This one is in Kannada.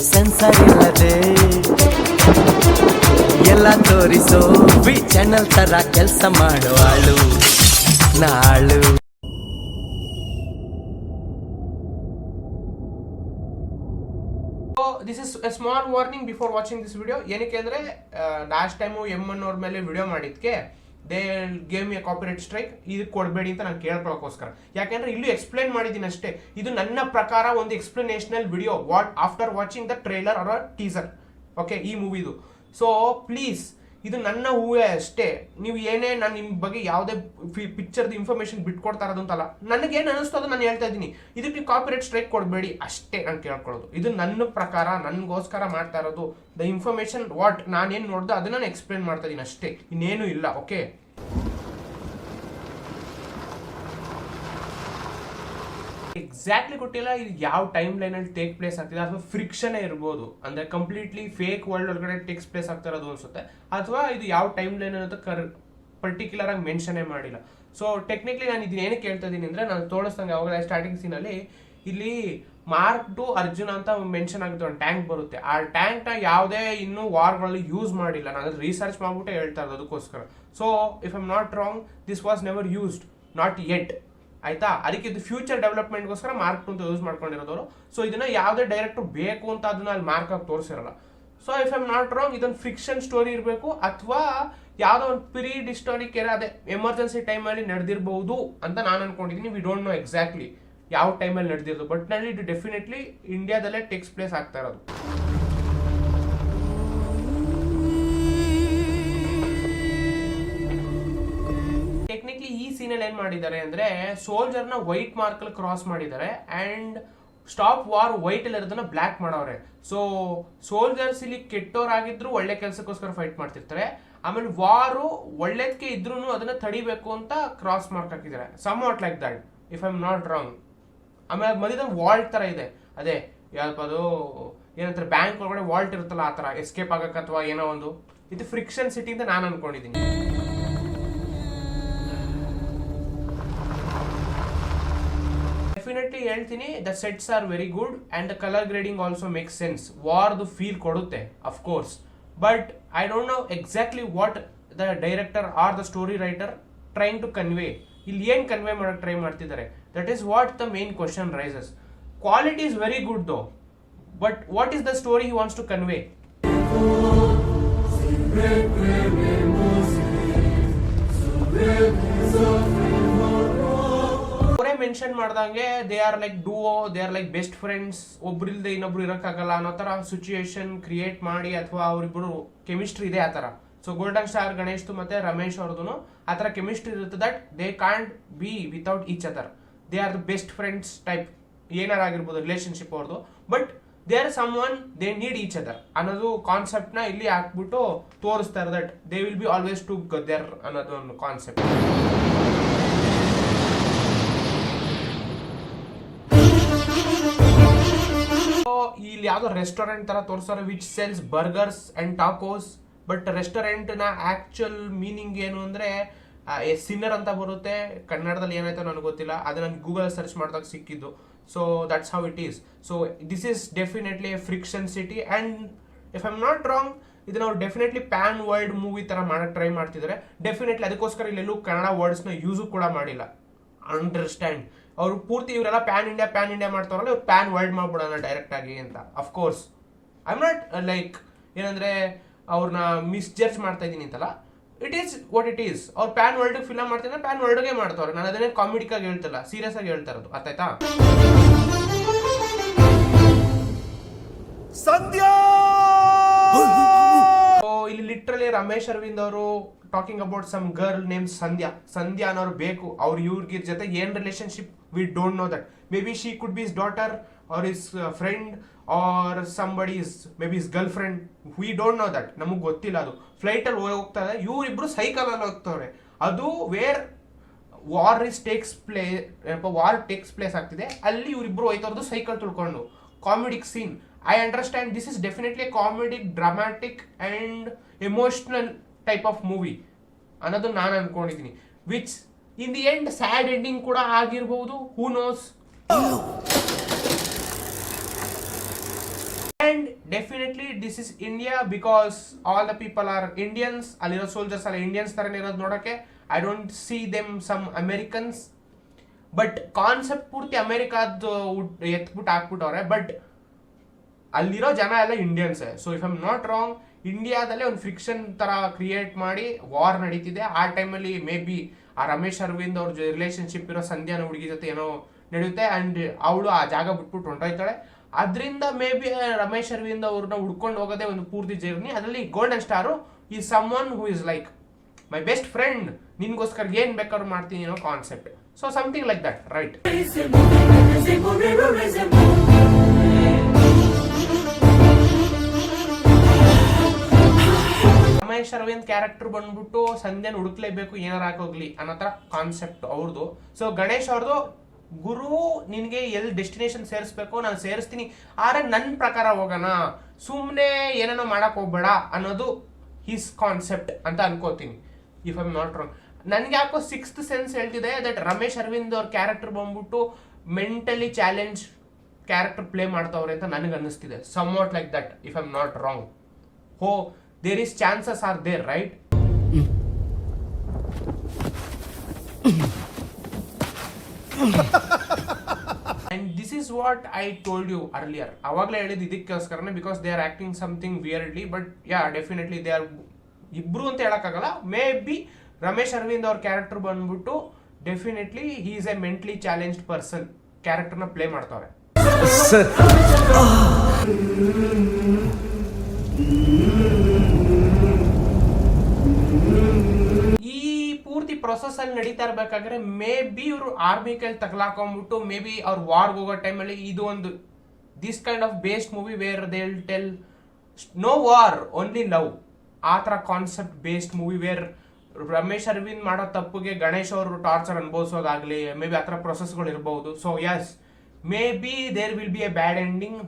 ಸೆನ್ಸರ್ ಇಲ್ಲದೆ ಎಲ್ಲ ತೋರಿಸೋ ವಿ ಚಾನಲ್ ತರ ಕೆಲಸ ಮಾಡುವಾಳು ನಾಳು. This is a small warning before watching this video. ಏನಕ್ಕೆ ಅಂದರೆ ಲಾಸ್ಟ್ ಟೈಮು M1 ಅವ್ರ ಮೇಲೆ ವಿಡಿಯೋ ಮಾಡಿದ್ಕೆ they gave a copyright strike. ಇದಕ್ಕೆ ಕೊಡಬೇಡಿ ಅಂತ ನಾನು ಕೇಳ್ಕೊಳ್ಳೋಕ್ಕೋಸ್ಕರ. ಯಾಕೆಂದ್ರೆ ಇಲ್ಲೂ ಎಕ್ಸ್ಪ್ಲೇನ್ ಮಾಡಿದ್ದೀನಿ ಅಷ್ಟೇ. ಇದು ನನ್ನ ಪ್ರಕಾರ ಒಂದು explanational video after watching the trailer or teaser. Okay, ಈ ಮೂವಿದು. ಸೊ ಪ್ಲೀಸ್, ಇದು ನನ್ನ ಹೂವೇ ಅಷ್ಟೇ. ನೀವು ಏನೇ ನಾನು ನಿಮ್ಮ ಬಗ್ಗೆ ಯಾವುದೇ ಪಿಕ್ಚರ್ದು ಇನ್ಫಾರ್ಮೇಶನ್ ಬಿಟ್ಕೊಡ್ತಾ ಇರೋದು ಅಂತಲ್ಲ. ನನಗೇನು ಅನಿಸ್ತು ಅದು ನಾನು ಹೇಳ್ತಾ ಇದ್ದೀನಿ. ಇದಕ್ಕೆ ನೀವು ಕಾಪಿರೈಟ್ ಸ್ಟ್ರೈಕ್ ಕೊಡಬೇಡಿ ಅಷ್ಟೇ ನಾನು ಕೇಳ್ಕೊಳ್ಳೋದು. ಇದು ನನ್ನ ಪ್ರಕಾರ ನನಗೋಸ್ಕರ ಮಾಡ್ತಾ ಇರೋದು. ದ ಇನ್ಫಾರ್ಮೇಶನ್ ವಾಟ್ ನಾನೇನು ನೋಡ್ದೆ ಅದನ್ನ ನಾನು ಎಕ್ಸ್ಪ್ಲೇನ್ ಮಾಡ್ತಾ ಇದ್ದೀನಿ ಅಷ್ಟೇ, ಇನ್ನೇನು ಇಲ್ಲ. ಓಕೆ, ಎಕ್ಸಾಕ್ಟ್ಲಿ ಗೊತ್ತಿಲ್ಲ ಇದು ಯಾವ ಟೈಮ್ ಲೈನ್ ಅಲ್ಲಿ ಟೇಕ್ ಪ್ಲೇಸ್ ಆಗ್ತಿದೆ, ಅಥವಾ ಫ್ರಿಕ್ಷನ್ ಇರ್ಬೋದು, ಅಂದ್ರೆ ಕಂಪ್ಲೀಟ್ಲಿ ಫೇಕ್ ವರ್ಲ್ಡ್ ಒಳಗಡೆ ಟೇಕ್ಸ್ ಪ್ಲೇಸ್ ಆಗ್ತಾ ಇರೋದು ಅನ್ಸುತ್ತೆ, ಅಥವಾ ಇದು ಯಾವ ಟೈಮ್ ಲೈನ್ ಅಂತ ಪರ್ಟಿಕ್ಯುಲರ್ ಆಗಿ ಮೆನ್ಷನೇ ಮಾಡಿಲ್ಲ. ಸೊ ಟೆಕ್ನಿಕ್ಲಿ ನಾನು ಇದನ್ನ ಏನಕ್ಕೆ ಕೇಳ್ತಾ ಇದ್ದೀನಿ ಅಂದ್ರೆ, ನಾನು ತೋರಿಸ್ದಂಗೆ ಅವಾಗ ಸ್ಟಾರ್ಟಿಂಗ್ ಸೀನ್ ಅಲ್ಲಿ ಇಲ್ಲಿ ಮಾರ್ಕ್ ಟು ಅರ್ಜುನ ಅಂತ ಮೆನ್ಷನ್ ಆಗುತ್ತೆ, ಒಂದು ಟ್ಯಾಂಕ್ ಬರುತ್ತೆ. ಆ ಟ್ಯಾಂಕ್ ನ ಯಾವುದೇ ಇನ್ನೂ ವಾರ್ಗಳಲ್ಲಿ ಯೂಸ್ ಮಾಡಿಲ್ಲ. ನಾನು ರಿಸರ್ಚ್ ಮಾಡ್ಬಿಟ್ಟೆ ಹೇಳ್ತಾ ಇರೋದು ಅದಕ್ಕೋಸ್ಕರ. So if I am not wrong, this was never used, not yet. ಆಯ್ತಾ? ಅದಕ್ಕೆ ಇದು ಫ್ಯೂಚರ್ ಡೆವಲಪ್ಮೆಂಟ್ಗೋಸ್ಕರ ಮಾರ್ಕ್ ಟು ಅಂತ ಯೂಸ್ ಮಾಡ್ಕೊಂಡಿರೋದವರು. ಸೊ ಇದನ್ನ ಯಾವುದೇ ಡೈರೆಕ್ಟರ್ ಬೇಕು ಅಂತ ಅದನ್ನ ಅಲ್ಲಿ ಮಾರ್ಕ್ ಆಗಿ ತೋರಿಸಿರಲ್ಲ. So if I am not wrong, ಇದೊಂದು ಫಿಕ್ಷನ್ ಸ್ಟೋರಿ ಇರಬೇಕು, ಅಥವಾ ಯಾವುದೋ ಒಂದು ಪೀರಿಯಡ್ ಹಿಸ್ಟಾರಿಕ್ ಅದೇ ಎಮರ್ಜೆನ್ಸಿ ಟೈಮಲ್ಲಿ ನಡೆದಿರಬಹುದು ಅಂತ ನಾನು ಅನ್ಕೊಂಡಿದ್ದೀನಿ. ವಿ ಡೋಂಟ್ ನೋ ಎಕ್ಸಾಕ್ಟ್ಲಿ ಯಾವ ಟೈಮಲ್ಲಿ ನಡೆದಿರೋದು, ಬಟ್ ನಲ್ಲಿ ಇದು ಡೆಫಿನೆಟ್ಲಿ ಇಂಡಿಯಾದಲ್ಲೇ ಟೇಕ್ಸ್ ಪ್ಲೇಸ್ ಆಗ್ತಾ ಇರೋದು. ಟೆಕ್ನಿಕ್ಲಿ ಈ ಸೀನಲ್ಲಿ ಏನ್ ಮಾಡಿದ್ದಾರೆ ಅಂದ್ರೆ, ಸೋಲ್ಜರ್ ನ ವೈಟ್ ಮಾರ್ಕ್ ಅಲ್ಲಿ ಕ್ರಾಸ್ ಮಾಡಿದ್ದಾರೆ ಅಂಡ್ ಸ್ಟಾಪ್ ವಾರ್ ವೈಟ್ ಅಲ್ಲಿ ಇರೋದನ್ನ ಬ್ಲಾಕ್ ಮಾಡವ್ರೆ. ಸೊ ಸೋಲ್ಜರ್ಸ್ ಇಲ್ಲಿ ಕೆಟ್ಟೋರಾಗಿದ್ರು ಒಳ್ಳೆ ಕೆಲಸಕ್ಕೋಸ್ಕರ ಫೈಟ್ ಮಾಡ್ತಿರ್ತಾರೆ. ಆಮೇಲೆ ವಾರು ಒಳ್ಳೇದಕ್ಕೆ ಇದ್ರು ಅದನ್ನ ತಡಿಬೇಕು ಅಂತ ಕ್ರಾಸ್ ಮಾರ್ಕ್ ಹಾಕಿದ್ದಾರೆ, somewhat like that if I am not wrong. ಆಮೇಲೆ ಮಧ್ಯದ ವಾಲ್ಟ್ ತರ ಇದೆ, ಅದೇ ಯಾವ್ದು ಏನಂತಾರೆ ಬ್ಯಾಂಕ್ ಒಳಗಡೆ ವಾಲ್ಟ್ ಇರುತ್ತಲ್ಲ, ಆ ತರ ಎಸ್ಕೇಪ್ ಆಗಕ್ಕೆ ಅಥವಾ ಏನೋ ಒಂದು. ಇದು ಫ್ರಿಕ್ಷನ್ ಸಿಟಿ ಅಂತ ನಾನು ಅನ್ಕೊಂಡಿದ್ದೀನಿ. ಡೆಫಿನೆಟ್ಲಿ ಹೇಳ್ತೀನಿ, the sets are very good and the colour grading also make sense. ವಾರ್ದು ಫೀಲ್ ಕೊಡುತ್ತೆ of course, but I don't know exactly what the director or the story writer trying to convey. ಇಲ್ಲಿ ಏನ್ ಕನ್ವೆ ಮಾಡಕ್ ಟ್ರೈ ಮಾಡ್ತಿದ್ದಾರೆ, that is what the main question raises. Quality is very good though, but what is the story he wants to convey? Mention ಮಾಡ್ದಂಗೆ they are like duo, they are like best friends, ಒಬ್ರಿಲ್ದೆ ಇನ್ನೊಬ್ರು ಇರಕ್ಕಾಗಲ್ಲ ಅನ್ನೋ ತರ ಸಿಚುಯೇಷನ್ ಕ್ರಿಯೇಟ್ ಮಾಡಿ, ಅಥವಾ ಅವರಿಬ್ಬರು ಕೆಮಿಸ್ಟ್ರಿ ಇದೆ ಆ ತರ. ಸೊ ಗೋಲ್ಡನ್ ಸ್ಟಾರ್ ಗಣೇಶ್ ಮತ್ತೆ ರಮೇಶ್ ಅವ್ರದ್ದು ಆ ತರ ಕೆಮಿಸ್ಟ್ರಿ ಇರುತ್ತೆ, that they can't be without each other. They are the best friends type, ಏನಾರ ಆಗಿರ್ಬೋದು ರಿಲೇಶನ್ಶಿಪ್ ಅವ್ರದ್ದು, but they are someone they need each other ಅನ್ನೋದು ಕಾನ್ಸೆಪ್ಟ್ ನ ಇಲ್ಲಿ ಹಾಕ್ಬಿಟ್ಟು ತೋರಿಸ್ತಾರೆ. That they will be always together ಅನ್ನೋದು ಒಂದು ಕಾನ್ಸೆಪ್ಟ್. ಇಲ್ಲಿ ಯಾವ್ದೋ ರೆಸ್ಟೋರೆಂಟ್ ತರ ತೋರಿಸ್ತಾರೆ, which sells burgers and tacos. But restaurant ನ ಆಕ್ಚುಯಲ್ ಮೀನಿಂಗ್ ಏನು ಅಂದ್ರೆ ಸಿನ್ನರ್ ಅಂತ ಬರುತ್ತೆ. ಕನ್ನಡದಲ್ಲಿ ಏನಾಯ್ತೋ ನನಗೆ ಗೊತ್ತಿಲ್ಲ, ಅದು ನಾನು ಗೂಗಲ್ ಸರ್ಚ್ ಮಾಡಿದಾಗ ಸಿಕ್ಕಿದ್ದು. So that's how it is. So this is definitely A friction city and if I am not wrong, ಇದನ್ನ ಅವ್ರು ಡೆಫಿನೆಟ್ಲಿ ಪ್ಯಾನ್ ವರ್ಲ್ಡ್ ಮೂವಿ ತರ ಮಾಡಕ್ ಟ್ರೈ ಮಾಡ್ತಿದ್ದಾರೆ. ಡೆಫಿನೆಟ್ಲಿ ಅದಕ್ಕೋಸ್ಕರ ಇಲ್ಲೆಲ್ಲೂ ಕನ್ನಡ ವರ್ಡ್ಸ್ ನ ಯೂಸು ಕೂಡ ಮಾಡಿಲ್ಲ. ಅಂಡರ್ಸ್ಟ್ಯಾಂಡ್, ಅವ್ರು ಪೂರ್ತಿ ಇವರೆಲ್ಲ ಪ್ಯಾನ್ ಇಂಡಿಯಾ ಮಾಡ್ತಾರಲ್ಲ, ಇವ್ರು ಪ್ಯಾನ್ ವರ್ಲ್ಡ್ ಮಾಡ್ಬಿಡೋಣ ಡೈರೆಕ್ಟ್ ಆಗಿ ಅಂತ. Of course I am not like ಏನಂದ್ರೆ ಅವ್ರನ್ನ ಮಿಸ್ಜಡ್ಜ್ ಮಾಡ್ತಾ ಇದೀನಿ ಅಂತಲ್ಲ, it is what it is. ಅವ್ರು ಪ್ಯಾನ್ ವರ್ಲ್ಡ್ ಫಿಲಮ್ ಮಾಡ್ತಿದ್ರೆ ಪ್ಯಾನ್ ವರ್ಲ್ಡ್ಗೆ ಮಾಡ್ತಾವ್ರೆ. ನಾನು ಅದನ್ನೇ ಕಾಮಿಡಿಕ್ ಆಗಿ ಹೇಳ್ತಿಲ್ಲ, ಸೀರಿಯಸ್ ಆಗಿ ಹೇಳ್ತಾ ಇರೋದು. ಅರ್ಥ ಆಯ್ತಾ? ಸಂಧ್ಯಾ ಇಲ್ಲಿ ಲಿಟ್ರಲಿ ರಮೇಶ್ ಅರವಿಂದ್ ಅವರು talking about some girl name Sandhya ಅನ್ನೋರು ಬೇಕು. ಅವ್ರ ಇವ್ರಿಗೆ ಜೊತೆ ಏನ್ relationship we don't know that. Maybe she could be his daughter or his friend or somebody is maybe his girlfriend. We don't know that, ನಮಗ್ ಗೊತ್ತಿಲ್ಲ. ಅದು ಫ್ಲೈಟ್ ಅಲ್ಲಿ ಹೋಗ್ತಾ ಇದೆ, ಇವ್ರಿಬ್ರು ಸೈಕಲ್ ಅಲ್ಲಿ ಹೋಗ್ತವ್ರೆ. ಅದು ವೇರ್ ವಾರ್ ಟೇಕ್ಸ್ ಪ್ಲೇಸ್ ಆಗ್ತಿದೆ, ಅಲ್ಲಿ ಇವ್ರಿಬ್ರು ಹೋಯ್ತವ್ರದ್ದು ಸೈಕಲ್ ತುಳ್ಕೊಂಡು. Comedic scene. I understand this is definitely a comedic, dramatic and emotional type of movie ಅನ್ನೋದು ನಾನು ಅನ್ಕೊಂಡಿದ್ದೀನಿ. Which in the end sad ending ಕೂಡ ಆಗಿರ್ಬಹುದು, who knows. And definitely this is India because all the people are Indians. ಅಲ್ಲಿರೋ ಸೋಲ್ಜರ್ಸ್ ಎಲ್ಲ ಇಂಡಿಯನ್ಸ್ ತರನೇ ಇರೋದು ನೋಡಕ್ಕೆ. I don't see them some Americans. But concept ಪೂರ್ತಿ ಅಮೆರಿಕಾದ್ದು ಎತ್ಬಿಟ್ಟು ಹಾಕ್ಬಿಟ್ಟವ್ರೆ. ಬಟ್ ಅಲ್ಲಿರೋ ಜನ ಎಲ್ಲ Indians. So if I am not wrong, ಇಂಡಿಯಾದಲ್ಲೇ ಒಂದು ಫ್ರಿಕ್ಷನ್ ತರ ಕ್ರಿಯೇಟ್ ಮಾಡಿ ವಾರ್ ನಡೀತಿದೆ. ಆ ಟೈಮಲ್ಲಿ ಮೇ ಬಿ ಆ ರಮೇಶ್ ಅರವಿಂದ್ ಅವ್ರ ರಿಲೇಶನ್ಶಿಪ್ ಇರೋ ಸಂಧ್ಯಾನ ಹುಡುಗಿ ಜೊತೆ ಏನೋ ನಡೆಯುತ್ತೆ. ಅಂಡ್ ಅವಳು ಆ ಜಾಗ ಬಿಟ್ಬಿಟ್ಟು ಹೊಂಟೋಯ್ತಾಳೆ. ಅದರಿಂದ ಮೇ ಬಿ ರಮೇಶ್ ಅರವಿಂದ್ ಅವ್ರನ್ನ ಹುಡ್ಕೊಂಡು ಹೋಗೋದೇ ಒಂದು ಪೂರ್ತಿ ಜರ್ನಿ. ಅದರಲ್ಲಿ ಗೋಲ್ಡನ್ ಸ್ಟಾರು ಈ some one who is like my best friend, ನಿನ್ಗೋಸ್ಕರ ಏನ್ ಬೇಕಾದ್ರೂ ಮಾಡ್ತೀನಿ ಅನ್ನೋ concept. So something like that, right? Ramesh Aravind character ಬಂದ್ಬಿಟ್ಟು ಸಂಧ್ಯಾನ ಹುಡುಕ್ಲೇಬೇಕು ಏನಾರ ಹಾಕೋಗ್ಲಿ ಅನ್ನೋ ತರ ಕಾನ್ಸೆಪ್ಟ್ ಅವ್ರದ್ದು. ಸೊ ಗಣೇಶ್ ಅವ್ರದ್ದು ಗುರು ನಿನ್ಗೆ ಎಲ್ಲಿ ಡೆಸ್ಟಿನೇಷನ್ ಸೇರಿಸ್ಬೇಕು ನಾನು ಸೇರಿಸ್ತೀನಿ, ಆದ್ರೆ ನನ್ನ ಪ್ರಕಾರ ಹೋಗೋಣ, ಸುಮ್ಮನೆ ಏನೇನೋ ಮಾಡಕ್ ಹೋಗ್ಬೇಡ ಅನ್ನೋದು ಹಿಸ್ ಕಾನ್ಸೆಪ್ಟ್ ಅಂತ ಅನ್ಕೋತೀನಿ, if I am not wrong. ನನ್ಗೆ ಯಾಕೋ ಸಿಕ್ಸ್ತ್ ಸೆನ್ಸ್ ಹೇಳ್ತಿದೆ ದಟ್ ರಮೇಶ್ ಅರವಿಂದ್ ಅವ್ರ ಕ್ಯಾರೆಕ್ಟರ್ ಬಂದ್ಬಿಟ್ಟು ಮೆಂಟಲಿ ಚಾಲೆಂಜ್ ಕ್ಯಾರೆಕ್ಟರ್ ಪ್ಲೇ ಮಾಡ್ತಾವ್ರೆ ಅಂತ ನನಗೆ ಅನ್ನಿಸ್ತಿದೆ. Somewhat like that, if I am not wrong. ಹೋ there is chances are there, right? And this is what I told you earlier. ಅವಾಗಲೇ ಹೇಳಿದ್ದು ಇದಕ್ಕೋಸ್ಕರನೇ, because they are acting something weirdly. But yeah definitely they are ಇಬ್ರು ಅಂತ ಹೇಳಕ್ಕಾಗಲ್ಲ. ಮೇ ಬಿ ರಮೇಶ್ ಅರವಿಂದ್ ಅವ್ರ ಕ್ಯಾರೆಕ್ಟರ್ ಬಂದ್ಬಿಟ್ಟು definitely he is a mentally challenged person ಕ್ಯಾರೆಕ್ಟರ್ನ ಪ್ಲೇ ಮಾಡ್ತಾವ್ರೆ. ಈ ಪೂರ್ತಿ ಪ್ರೊಸೆಸ್ ಅಲ್ಲಿ ನಡೀತಾ ಇರ್ಬೇಕಾದ್ರೆ ಮೇ ಬಿ ಇವರು ಆರ್ಮಿ ಕೈಲಿ ತಗಲಾಕೊಂಡ್ಬಿಟ್ಟು ಮೇ ಬಿ ಅವ್ರ ವಾರ್ಗ್ ಹೋಗೋ ಟೈಮಲ್ಲಿ ಇದು ಒಂದು this kind of based movie where they will tell no war only love, ಆ ತರ concept based movie where Ramesh Aravind ಮಾಡೋ ತಪ್ಪಿಗೆ ಗಣೇಶ್ ಅವರು ಟಾರ್ಚರ್ ಅನುಭವಿಸೋದಾಗ್ಲಿ ಮೇ ಬಿ ಆ ಥರ ಪ್ರೊಸೆಸ್ಗಳು ಇರಬಹುದು. So yes, maybe there will be a bad ending.